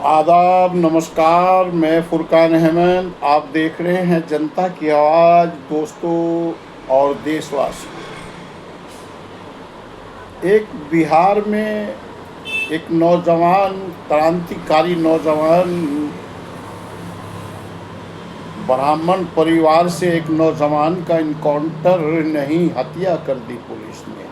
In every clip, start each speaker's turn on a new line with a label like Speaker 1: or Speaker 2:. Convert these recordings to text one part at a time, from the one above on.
Speaker 1: आदाब, नमस्कार। मैं फुरकान अहमद। आप देख रहे हैं जनता की आवाज़। दोस्तों और देशवासियों, एक बिहार में एक नौजवान, क्रांतिकारी नौजवान, ब्राह्मण परिवार से एक नौजवान का इनकाउंटर नहीं, हत्या कर दी पुलिस ने।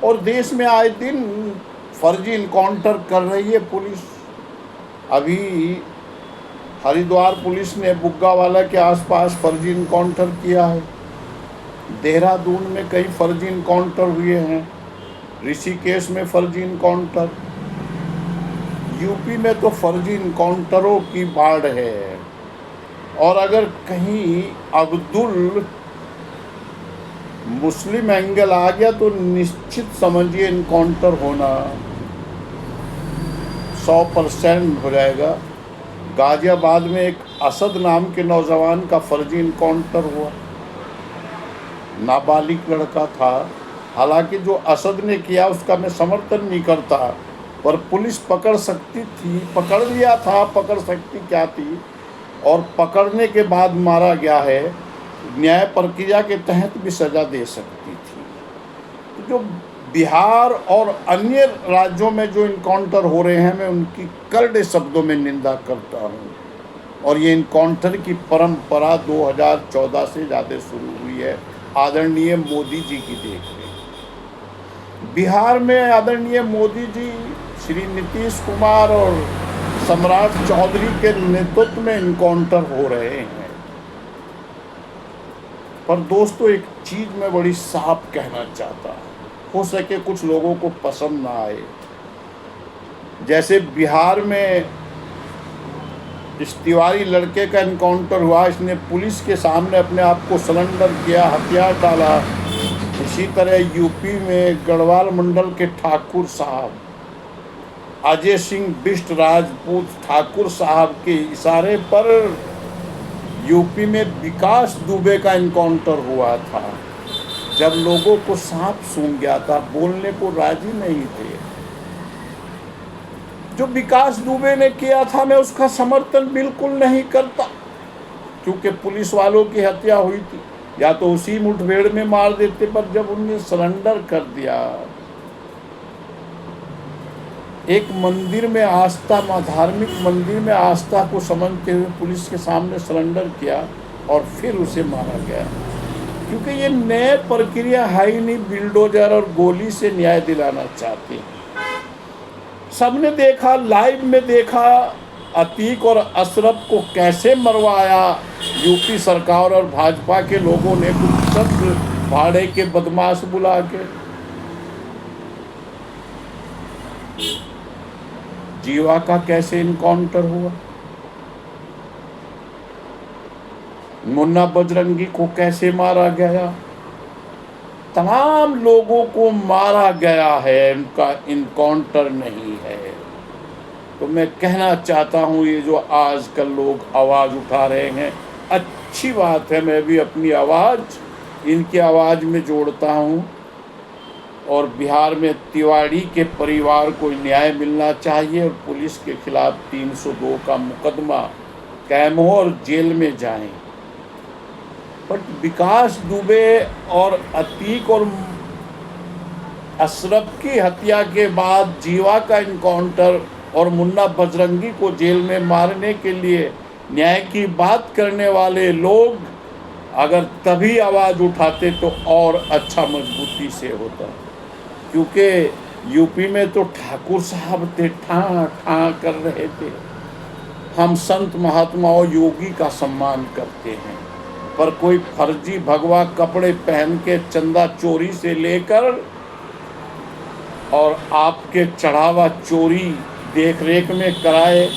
Speaker 1: और देश में आए दिन फर्जी इनकाउंटर कर रही है पुलिस। अभी हरिद्वार पुलिस ने बुग्गावाला के आसपास फर्जी इनकाउंटर किया है। देहरादून में कई फर्जी इनकाउंटर हुए हैं। ऋषिकेश में फर्जी इनकाउंटर। यूपी में तो फर्जी इनकाउंटरों की बाढ़ है। और अगर कहीं अब्दुल मुस्लिम एंगल आ गया तो निश्चित समझिए इनकाउंटर होना 100% हो जाएगा। गाजियाबाद में एक असद नाम के नौजवान का फर्जी इनकाउंटर हुआ। नाबालिग लड़का था। हालांकि जो असद ने किया उसका मैं समर्थन नहीं करता, पर पुलिस पकड़ सकती थी, पकड़ लिया था। पकड़ सकती क्या थी, और पकड़ने के बाद मारा गया है। न्याय प्रक्रिया के तहत भी सज़ा दे सकती थी। तो जो बिहार और अन्य राज्यों में जो इनकाउंटर हो रहे हैं, मैं उनकी कड़े शब्दों में निंदा करता हूं। और ये इनकाउंटर की परंपरा 2014 से ज़्यादा शुरू हुई है, आदरणीय मोदी जी की देख रेख। बिहार में आदरणीय मोदी जी, श्री नीतीश कुमार और सम्राट चौधरी के नेतृत्व में इनकाउंटर हो रहे हैं। पर दोस्तों, एक चीज़ मैं बड़ी साफ कहना चाहता हूँ, हो सके कुछ लोगों को पसंद ना आए। जैसे बिहार में इस तिवारी लड़के का इनकाउंटर हुआ, इसने पुलिस के सामने अपने आप को सरेंडर किया, हथियार डाला। इसी तरह यूपी में गढ़वाल मंडल के ठाकुर साहब अजय सिंह बिष्ट राजपूत ठाकुर साहब के इशारे पर यूपी में विकास दुबे का इनकाउंटर हुआ था, जब लोगों को सांप सूंघ गया था, बोलने को राजी नहीं थे। जो विकास दुबे ने किया था, मैं उसका समर्थन बिल्कुल नहीं करता, क्योंकि पुलिस वालों की हत्या हुई थी। या तो उसी मुठभेड़ में मार देते, पर जब उन्हें सरेंडर कर दिया, एक मंदिर में आस्था, धार्मिक मंदिर में आस्था को समझते हुए पुलिस के सामने सरेंडर किया और फिर उसे मारा गया। क्योंकि ये न्याय प्रक्रिया है ही नहीं, बिल्डोजर और गोली से न्याय दिलाना चाहते हैं। सबने देखा, लाइव में देखा, अतीक और अशरफ को कैसे मरवाया यूपी सरकार और भाजपा के लोगों ने, कुछ शब्द भाड़े के बदमाश बुला के। जीवा का कैसे इनकाउंटर हुआ, मुन्ना बजरंगी को कैसे मारा गया, तमाम लोगों को मारा गया है, उनका इनकाउंटर नहीं है। तो मैं कहना चाहता हूँ, ये जो आजकल लोग आवाज़ उठा रहे हैं, अच्छी बात है। मैं भी अपनी आवाज़ इनकी आवाज़ में जोड़ता हूँ। और बिहार में तिवारी के परिवार को न्याय मिलना चाहिए और पुलिस के खिलाफ 302 का मुकदमा कायम हो और जेल में जाएं। बट विकास दुबे और अतीक और अशरफ की हत्या के बाद जीवा का इनकाउंटर और मुन्ना बजरंगी को जेल में मारने के लिए न्याय की बात करने वाले लोग अगर तभी आवाज़ उठाते तो और अच्छा मजबूती से होता। क्योंकि यूपी में तो ठाकुर साहब थे, ठां ठां कर रहे थे। हम संत महात्माओं योगी का सम्मान करते हैं, पर कोई फर्जी भगवा कपड़े पहन के चंदा चोरी से लेकर और आपके चढ़ावा चोरी देख रेख में कराए,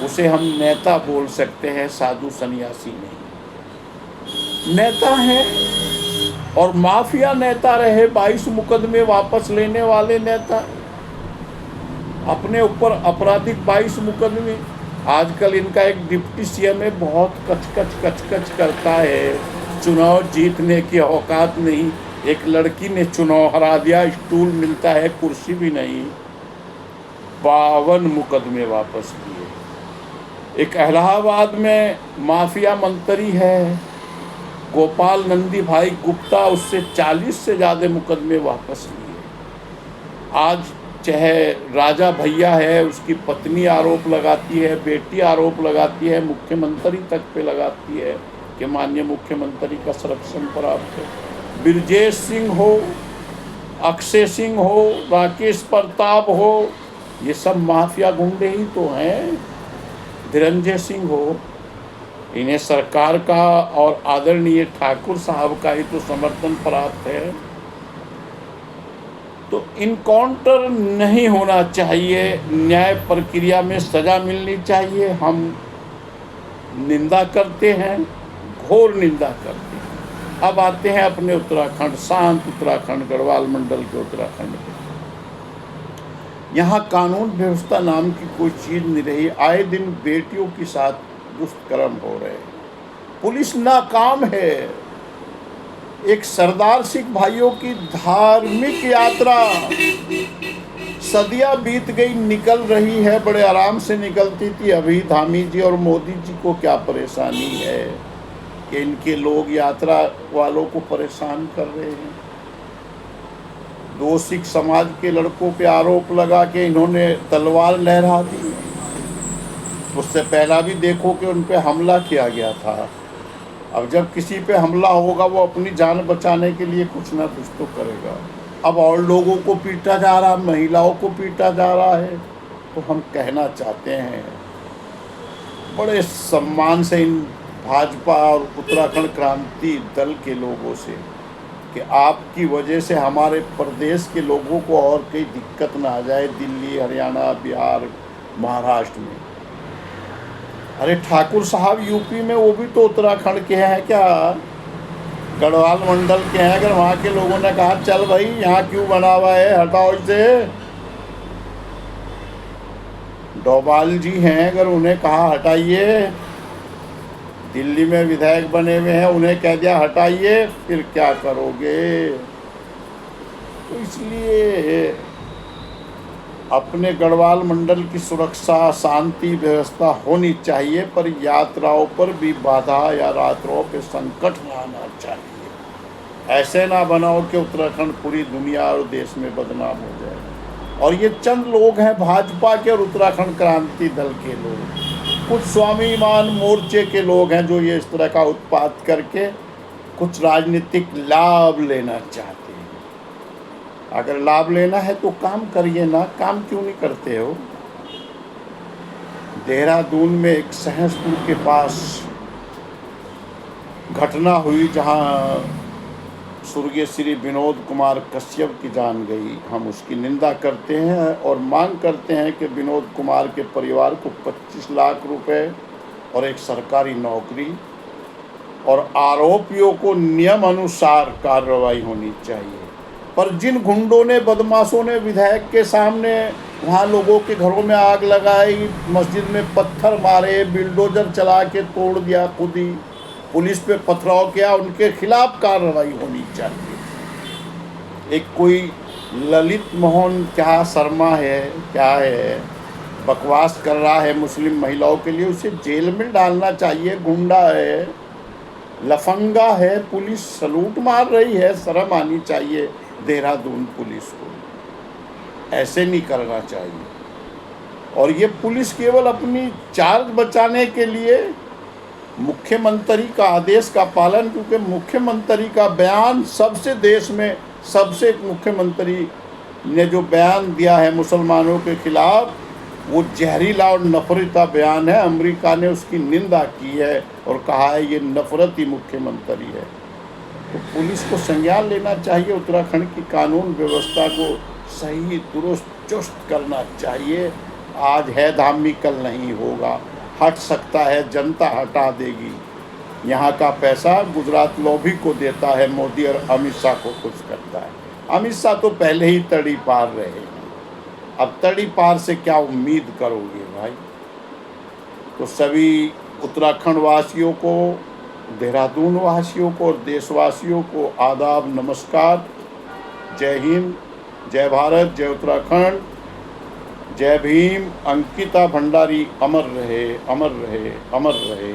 Speaker 1: उसे हम नेता बोल सकते हैं, साधु सन्यासी नहीं। नेता हैं और माफिया नेता रहे, 22 मुकदमे वापस लेने वाले नेता, अपने ऊपर आपराधिक 22 मुकदमे। आजकल इनका एक डिप्टी सीएम है, बहुत कचकच करता है, चुनाव जीतने की औकात नहीं। एक लड़की ने चुनाव हरा दिया, स्टूल मिलता है, कुर्सी भी नहीं। 52 मुकदमे वापस लिए। एक इलाहाबाद में माफिया मंत्री है गोपाल नंदी भाई गुप्ता, उससे 40 से ज़्यादा मुकदमे वापस लिए। आज चाहे राजा भैया है, उसकी पत्नी आरोप लगाती है, बेटी आरोप लगाती है, मुख्यमंत्री तक पे लगाती है कि माननीय मुख्यमंत्री का संरक्षण प्राप्त है। ब्रजेश सिंह हो, अक्षय सिंह हो, राकेश प्रताप हो, ये सब माफिया गुंडे ही तो हैं। धीरंजय सिंह हो, इन्हें सरकार का और आदरणीय ठाकुर साहब का ही तो समर्थन प्राप्त है। तो इनकाउंटर नहीं होना चाहिए, न्याय प्रक्रिया में सजा मिलनी चाहिए। हम निंदा करते हैं, घोर निंदा करते हैं। अब आते हैं अपने उत्तराखंड, शांत उत्तराखंड, गढ़वाल मंडल के उत्तराखंड में। यहाँ कानून व्यवस्था नाम की कोई चीज़ नहीं रही। आए दिन बेटियों के साथ दुष्कर्म हो रहे हैं, पुलिस नाकाम है। एक सरदार सिख भाइयों की धार्मिक यात्रा सदियां बीत गई, निकल रही है, बड़े आराम से निकलती थी। अभी धामी जी और मोदी जी को क्या परेशानी है कि इनके लोग यात्रा वालों को परेशान कर रहे हैं। 2 सिख समाज के लड़कों पे आरोप लगा के इन्होंने तलवार लहरा दी। उससे पहला भी देखो कि उन पे हमला किया गया था। अब जब किसी पे हमला होगा वो अपनी जान बचाने के लिए कुछ ना कुछ तो करेगा। अब और लोगों को पीटा जा रहा, महिलाओं को पीटा जा रहा है। तो हम कहना चाहते हैं बड़े सम्मान से इन भाजपा और उत्तराखंड क्रांति दल के लोगों से कि आपकी वजह से हमारे प्रदेश के लोगों को और कोई दिक्कत ना आ जाए, दिल्ली, हरियाणा, बिहार, महाराष्ट्र में। अरे ठाकुर साहब यूपी में, वो भी तो उत्तराखंड के हैं क्या, गढ़वाल मंडल के हैं। अगर वहाँ के लोगों ने कहा चल भाई यहाँ क्यों बना हुआ है, हटाओ इसे। डोभाल जी हैं, अगर उन्हें कहा हटाइए, दिल्ली में विधायक बने हुए हैं, उन्हें कह दिया हटाइए, फिर क्या करोगे। तो इसलिए अपने गढ़वाल मंडल की सुरक्षा, शांति व्यवस्था होनी चाहिए, पर यात्राओं पर भी बाधा या यात्राओं पे संकट न आना चाहिए। ऐसे ना बनाओ कि उत्तराखंड पूरी दुनिया और देश में बदनाम हो जाए। और ये चंद लोग हैं भाजपा के और उत्तराखंड क्रांति दल के लोग, कुछ स्वाभिमान मोर्चे के लोग हैं जो ये इस तरह का उत्पात करके कुछ राजनीतिक लाभ लेना चाहते हैं। अगर लाभ लेना है तो काम करिए ना, काम क्यों नहीं करते हो। देहरादून में एक सहसपुर के पास घटना हुई जहां स्वर्गीय श्री विनोद कुमार कश्यप की जान गई। हम उसकी निंदा करते हैं और मांग करते हैं कि विनोद कुमार के परिवार को 25 लाख रुपए और एक सरकारी नौकरी, और आरोपियों को नियम अनुसार कार्रवाई होनी चाहिए। पर जिन गुंडों ने, बदमाशों ने विधायक के सामने वहाँ लोगों के घरों में आग लगाई, मस्जिद में पत्थर मारे, बिल्डोजर चला के तोड़ दिया, खुद ही पुलिस पे पथराव किया, उनके खिलाफ कार्रवाई होनी चाहिए। एक कोई ललित मोहन क्या शर्मा है, क्या है, बकवास कर रहा है मुस्लिम महिलाओं के लिए, उसे जेल में डालना चाहिए। गुंडा है, लफंगा है, पुलिस सलूट मार रही है, शर्म आनी चाहिए देहरादून पुलिस को। ऐसे नहीं करना चाहिए। और ये पुलिस केवल अपनी चार्ज बचाने के लिए मुख्यमंत्री का आदेश का पालन, क्योंकि मुख्यमंत्री का बयान सबसे, देश में सबसे मुख्यमंत्री ने जो बयान दिया है मुसलमानों के खिलाफ, वो जहरीला और नफरता बयान है। अमेरिका ने उसकी निंदा की है और कहा है ये नफरती मुख्यमंत्री है। तो पुलिस को संज्ञान लेना चाहिए, उत्तराखंड की कानून व्यवस्था को सही दुरुस्त चुस्त करना चाहिए। आज है धामी, कल नहीं होगा, हट सकता है, जनता हटा देगी। यहाँ का पैसा गुजरात लॉबी को देता है मोदी, और अमित शाह को खुश करता है। अमित शाह तो पहले ही तड़ी पार रहे हैं, अब तड़ी पार से क्या उम्मीद करोगे भाई। तो सभी उत्तराखंड वासियों को, देहरादून वासियों को और देशवासियों को आदाब, नमस्कार, जय हिंद, जय भारत, जय उत्तराखंड, जय भीम। अंकिता भंडारी अमर रहे, अमर रहे, अमर रहे।